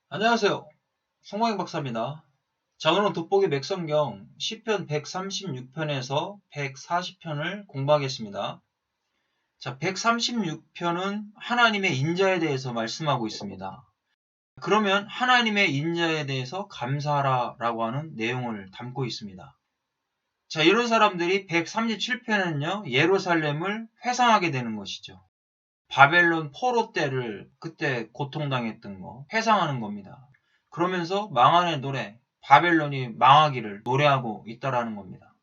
안녕하세요. 송광익 박사입니다. 자, 오늘은 돋보기 맥성경 시편 136편에서 140편을 공부하겠습니다. 자, 136편은 하나님의 인자에 대해서 말씀하고 있습니다. 그러면 하나님의 인자에 대해서 감사하라 라고 하는 내용을 담고 있습니다. 자, 이런 사람들이 137편은요, 예루살렘을 회상하게 되는 것이죠. 바벨론 포로 때를 그때 고통당했던 거 회상하는 겁니다. 그러면서 망한의 노래, 바벨론이 망하기를 노래하고 있다라는 겁니다.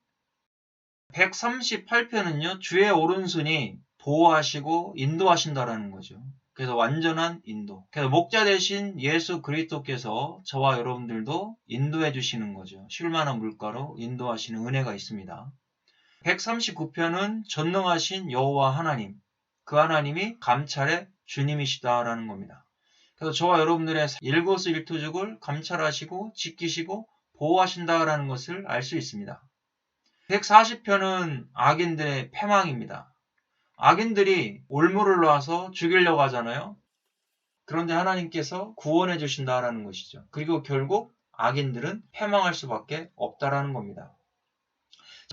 138편은요, 주의 오른손이 보호하시고 인도하신다라는 거죠. 그래서 완전한 인도. 그래서 목자 되신 예수 그리스도께서 저와 여러분들도 인도해 주시는 거죠. 쉴만한 물가로 인도하시는 은혜가 있습니다. 139편은 전능하신 여호와 하나님, 그 하나님이 감찰의 주님이시다라는 겁니다. 그래서 저와 여러분들의 일거수일투족을 감찰하시고 지키시고 보호하신다라는 것을 알 수 있습니다. 140편은 악인들의 패망입니다. 악인들이 올무를 놔서 죽이려고 하잖아요. 그런데 하나님께서 구원해 주신다라는 것이죠. 그리고 결국 악인들은 패망할 수밖에 없다라는 겁니다.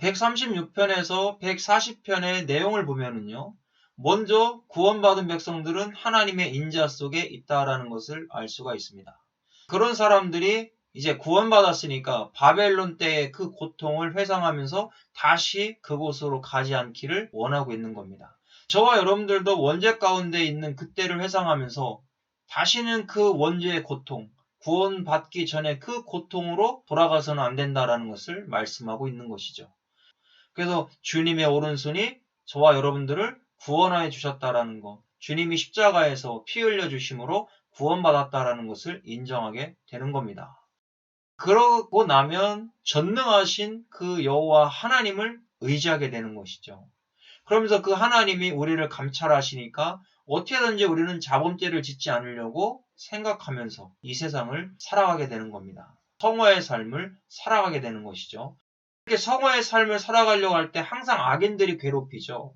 136편에서 140편의 내용을 보면은요. 먼저 구원받은 백성들은 하나님의 인자 속에 있다라는 것을 알 수가 있습니다. 그런 사람들이 이제 구원받았으니까 바벨론 때의 그 고통을 회상하면서 다시 그곳으로 가지 않기를 원하고 있는 겁니다. 저와 여러분들도 원죄 가운데 있는 그때를 회상하면서 다시는 그 원죄의 고통, 구원받기 전에 그 고통으로 돌아가서는 안 된다라는 것을 말씀하고 있는 것이죠. 그래서 주님의 오른손이 저와 여러분들을 구원하여 주셨다라는 것, 주님이 십자가에서 피 흘려 주심으로 구원받았다라는 것을 인정하게 되는 겁니다. 그러고 나면 전능하신 그 여호와 하나님을 의지하게 되는 것이죠. 그러면서 그 하나님이 우리를 감찰하시니까 어떻게든지 우리는 자범죄를 짓지 않으려고 생각하면서 이 세상을 살아가게 되는 겁니다. 성화의 삶을 살아가게 되는 것이죠. 이렇게 성화의 삶을 살아가려고 할 때 항상 악인들이 괴롭히죠.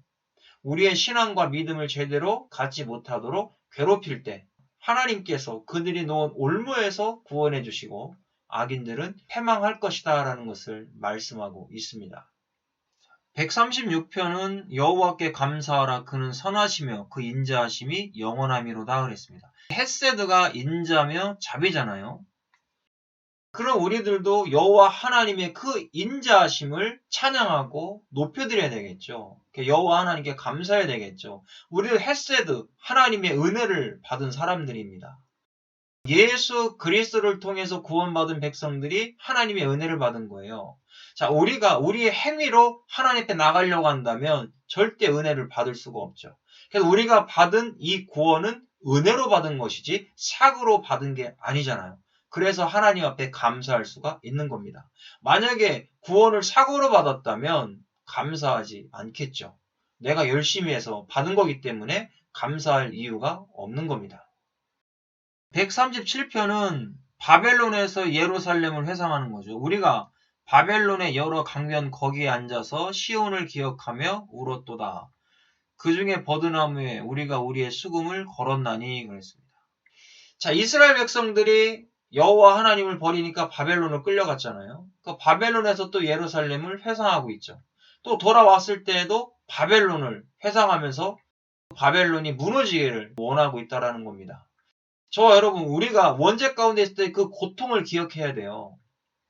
우리의 신앙과 믿음을 제대로 갖지 못하도록 괴롭힐 때 하나님께서 그들이 놓은 올무에서 구원해 주시고 악인들은 패망할 것이다 라는 것을 말씀하고 있습니다. 136편은 여호와께 감사하라 그는 선하시며 그 인자하심이 영원함이로다 그랬습니다. 헤세드가 인자며 자비잖아요. 그럼 우리들도 여호와 하나님의 그 인자하심을 찬양하고 높여드려야 되겠죠. 여호와 하나님께 감사해야 되겠죠. 우리는 헤세드, 하나님의 은혜를 받은 사람들입니다. 예수 그리스도를 통해서 구원받은 백성들이 하나님의 은혜를 받은 거예요. 자, 우리가 우리의 행위로 하나님 앞에 나가려고 한다면 절대 은혜를 받을 수가 없죠. 그래서 우리가 받은 이 구원은 은혜로 받은 것이지 삭으로 받은 게 아니잖아요. 그래서 하나님 앞에 감사할 수가 있는 겁니다. 만약에 구원을 삭으로 받았다면 감사하지 않겠죠. 내가 열심히 해서 받은 거기 때문에 감사할 이유가 없는 겁니다. 137편은 바벨론에서 예루살렘을 회상하는 거죠. 우리가 바벨론의 여러 강변 거기에 앉아서 시온을 기억하며 울었도다. 그 중에 버드나무에 우리가 우리의 수금을 걸었나니 그랬습니다. 자, 이스라엘 백성들이 여호와 하나님을 버리니까 바벨론을 끌려갔잖아요. 그 바벨론에서 또 예루살렘을 회상하고 있죠. 또 돌아왔을 때에도 바벨론을 회상하면서 바벨론이 무너지기를 원하고 있다는 겁니다. 저와 여러분, 우리가 원죄 가운데 있을 때 그 고통을 기억해야 돼요.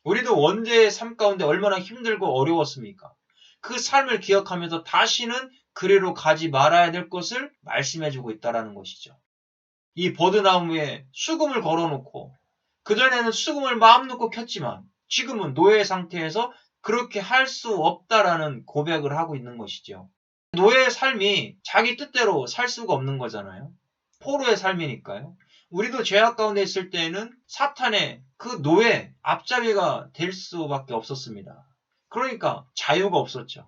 우리도 원죄의 삶 가운데 얼마나 힘들고 어려웠습니까? 그 삶을 기억하면서 다시는 그리로 가지 말아야 될 것을 말씀해주고 있다는 것이죠. 이 버드나무에 수금을 걸어놓고 그전에는 수금을 마음 놓고 켰지만 지금은 노예 상태에서 그렇게 할 수 없다라는 고백을 하고 있는 것이죠. 노예의 삶이 자기 뜻대로 살 수가 없는 거잖아요. 포로의 삶이니까요. 우리도 죄악 가운데 있을 때에는 사탄의 그 노예, 앞잡이가 될 수밖에 없었습니다. 그러니까 자유가 없었죠.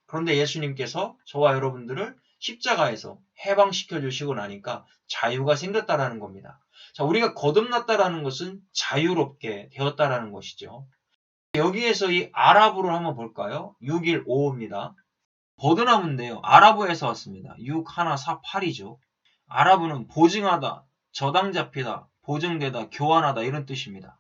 그런데 예수님께서 저와 여러분들을 십자가에서 해방시켜 주시고 나니까 자유가 생겼다라는 겁니다. 자, 우리가 거듭났다라는 것은 자유롭게 되었다라는 것이죠. 여기에서 이 아랍어를 한번 볼까요? 615입니다. 버드나무인데요. 아랍어에서 왔습니다. 6148이죠. 아랍어는 보증하다, 저당 잡히다, 보증되다, 교환하다 이런 뜻입니다.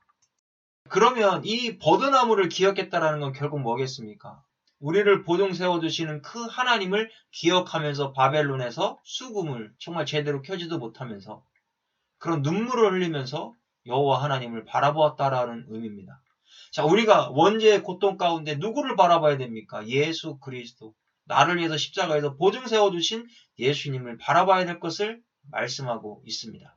그러면 이 버드나무를 기억했다라는 건 결국 뭐겠습니까? 우리를 보증 세워주시는 그 하나님을 기억하면서 바벨론에서 수금을 정말 제대로 켜지도 못하면서 그런 눈물을 흘리면서 여호와 하나님을 바라보았다라는 의미입니다. 자, 우리가 원죄의 고통 가운데 누구를 바라봐야 됩니까? 예수 그리스도. 나를 위해서 십자가에서 보증 세워주신 예수님을 바라봐야 될 것을 말씀하고 있습니다.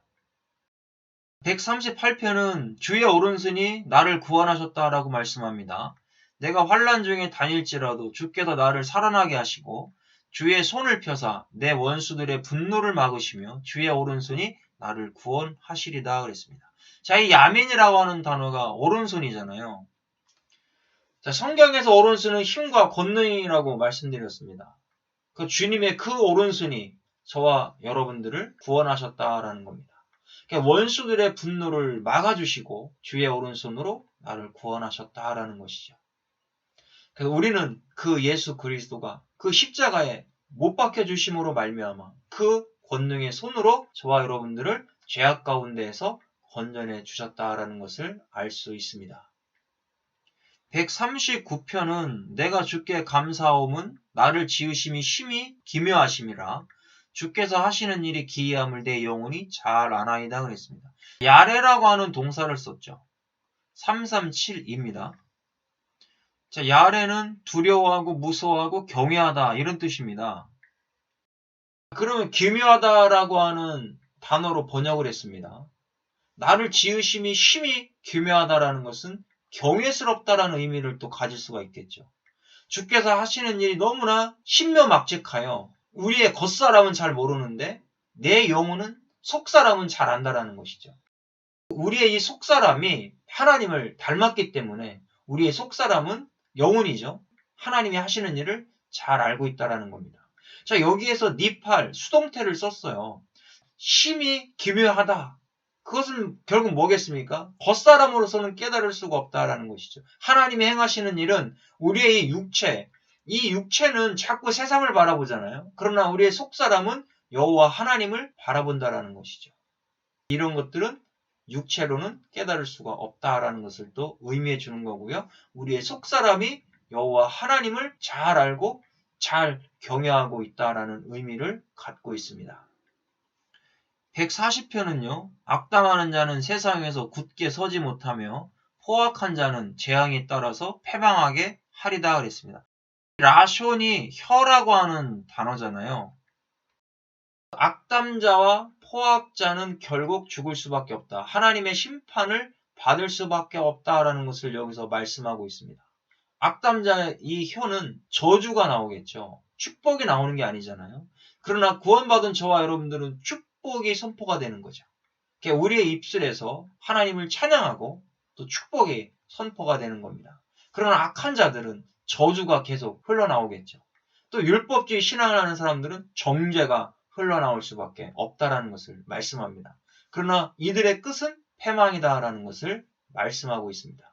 138편은 주의 오른손이 나를 구원하셨다라고 말씀합니다. 내가 환난 중에 다닐지라도 주께서 나를 살아나게 하시고 주의 손을 펴사 내 원수들의 분노를 막으시며 주의 오른손이 나를 구원하시리다 그랬습니다. 자, 이 야민이라고 하는 단어가 오른손이잖아요. 자, 성경에서 오른손은 힘과 권능이라고 말씀드렸습니다. 그 주님의 그 오른손이 저와 여러분들을 구원하셨다라는 겁니다. 그러니까 원수들의 분노를 막아주시고 주의 오른손으로 나를 구원하셨다라는 것이죠. 그래서 우리는 그 예수 그리스도가 그 십자가에 못 박혀주심으로 말미암아 그 권능의 손으로 저와 여러분들을 죄악 가운데에서 건져내 주셨다라는 것을 알 수 있습니다. 139편은 내가 주께 감사하옴은 나를 지으심이 심히 기묘하심이라 주께서 하시는 일이 기이함을 내 영혼이 잘 아나이다 그랬습니다. 야레라고 하는 동사를 썼죠. 337입니다. 자, 야레는 두려워하고 무서워하고 경외하다 이런 뜻입니다. 그러면 기묘하다라고 하는 단어로 번역을 했습니다. 나를 지으심이 심히 기묘하다라는 것은 경외스럽다라는 의미를 또 가질 수가 있겠죠. 주께서 하시는 일이 너무나 신묘막측하여 우리의 겉사람은 잘 모르는데 내 영혼은 속사람은 잘 안다라는 것이죠. 우리의 이 속사람이 하나님을 닮았기 때문에 우리의 속사람은 영혼이죠. 하나님이 하시는 일을 잘 알고 있다라는 겁니다. 자, 여기에서 니팔, 수동태를 썼어요. 심히 기묘하다. 그것은 결국 뭐겠습니까? 겉사람으로서는 깨달을 수가 없다라는 것이죠. 하나님이 행하시는 일은 우리의 이 육체는 자꾸 세상을 바라보잖아요. 그러나 우리의 속사람은 여호와 하나님을 바라본다라는 것이죠. 이런 것들은 육체로는 깨달을 수가 없다라는 것을 또 의미해 주는 거고요. 우리의 속사람이 여호와 하나님을 잘 알고 잘 경외하고 있다라는 의미를 갖고 있습니다. 140편은요. 악담하는 자는 세상에서 굳게 서지 못하며 포악한 자는 재앙에 따라서 패망하게 하리다 그랬습니다. 라숀이 혀라고 하는 단어잖아요. 악담자와 포악자는 결국 죽을 수밖에 없다. 하나님의 심판을 받을 수밖에 없다라는 것을 여기서 말씀하고 있습니다. 악담자의 이 혀는 저주가 나오겠죠. 축복이 나오는 게 아니잖아요. 그러나 구원받은 저와 여러분들은 축복이 선포가 되는 거죠. 우리의 입술에서 하나님을 찬양하고 또 축복이 선포가 되는 겁니다. 그러나 악한 자들은 저주가 계속 흘러나오겠죠. 또 율법주의 신앙을 하는 사람들은 정죄가 흘러나올 수밖에 없다라는 것을 말씀합니다. 그러나 이들의 끝은 패망이다라는 것을 말씀하고 있습니다.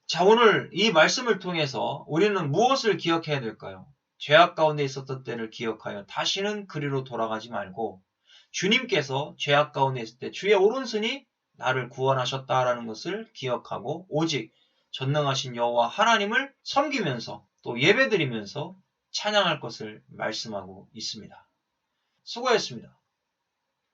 자, 오늘 이 말씀을 통해서 우리는 무엇을 기억해야 될까요? 죄악 가운데 있었던 때를 기억하여 다시는 그리로 돌아가지 말고 주님께서 죄악 가운데 있을 때 주의 오른손이 나를 구원하셨다라는 것을 기억하고 오직 전능하신 여호와 하나님을 섬기면서 또 예배드리면서 찬양할 것을 말씀하고 있습니다. 수고했습니다.